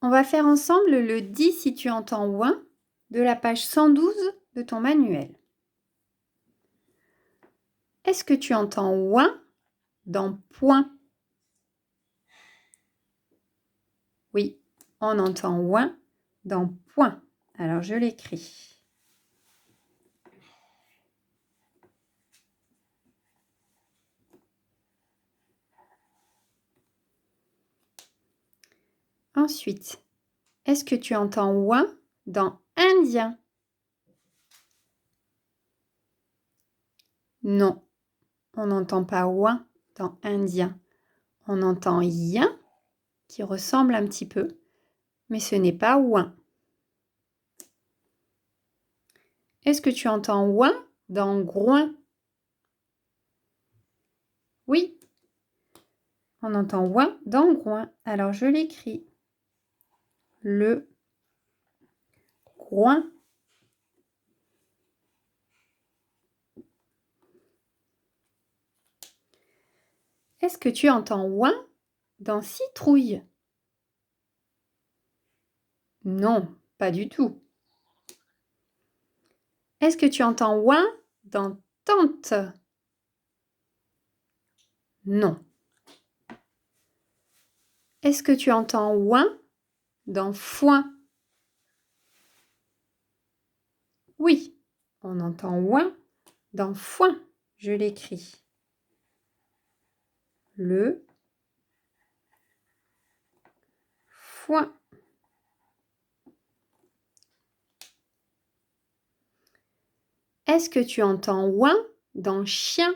On va faire ensemble le « dis si tu entends ouin » de la page 112 de ton manuel. Est-ce que tu entends ouin dans point? Oui, on entend ouin dans point. Alors, je l'écris. Ensuite, est-ce que tu entends ouin dans indien? Non, on n'entend pas ouin dans indien. On entend yin, qui ressemble un petit peu, mais ce n'est pas ouin. Est-ce que tu entends ouin dans groin? Oui, on entend ouin dans groin. Alors, je l'écris. Le groin. Est-ce que tu entends ouin dans citrouille? Non, pas du tout. Est-ce que tu entends ouin dans tente? Non. Est-ce que tu entends ouin dans foin? Oui, on entend ouin dans foin. Je l'écris. Le foin. Est-ce que tu entends ouin dans chien?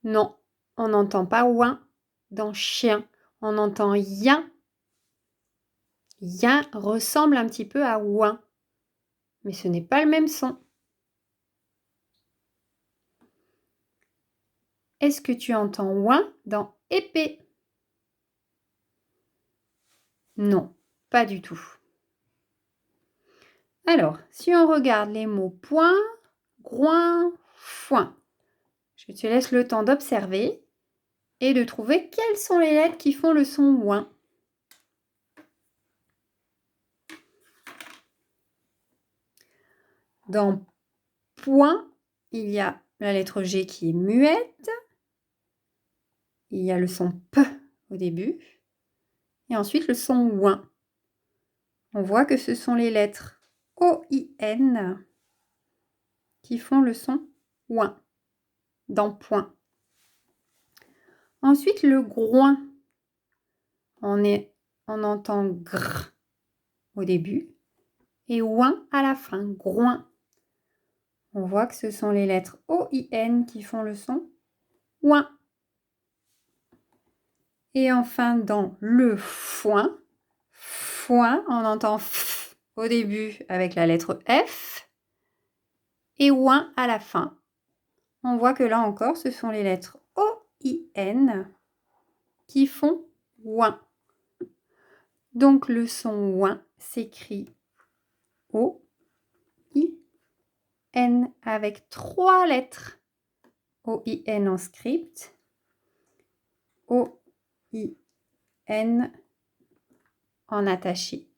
Non, on n'entend pas ouin dans chien. On entend yin. Yin ressemble un petit peu à ouin, mais ce n'est pas le même son. Est-ce que tu entends ouin dans épée? Non, pas du tout. Alors, si on regarde les mots point, groin, foin, je te laisse le temps d'observer et de trouver quelles sont les lettres qui font le son ouin. Dans point, il y a la lettre G qui est muette. Il y a le son P au début. Et ensuite le son ouin. On voit que ce sont les lettres O-I-N qui font le son ouin dans point. Ensuite, le groin. On entend gr au début et ouin à la fin, groin. On voit que ce sont les lettres O-I-N qui font le son ouin. Et enfin, dans le foin, foin, on entend f au début avec la lettre F et ouin à la fin. On voit que là encore, ce sont les lettres O-I-N qui font ouin. Donc, le son ouin s'écrit O-I-N avec 3 lettres. O-I-N en script. O-I-N en attaché.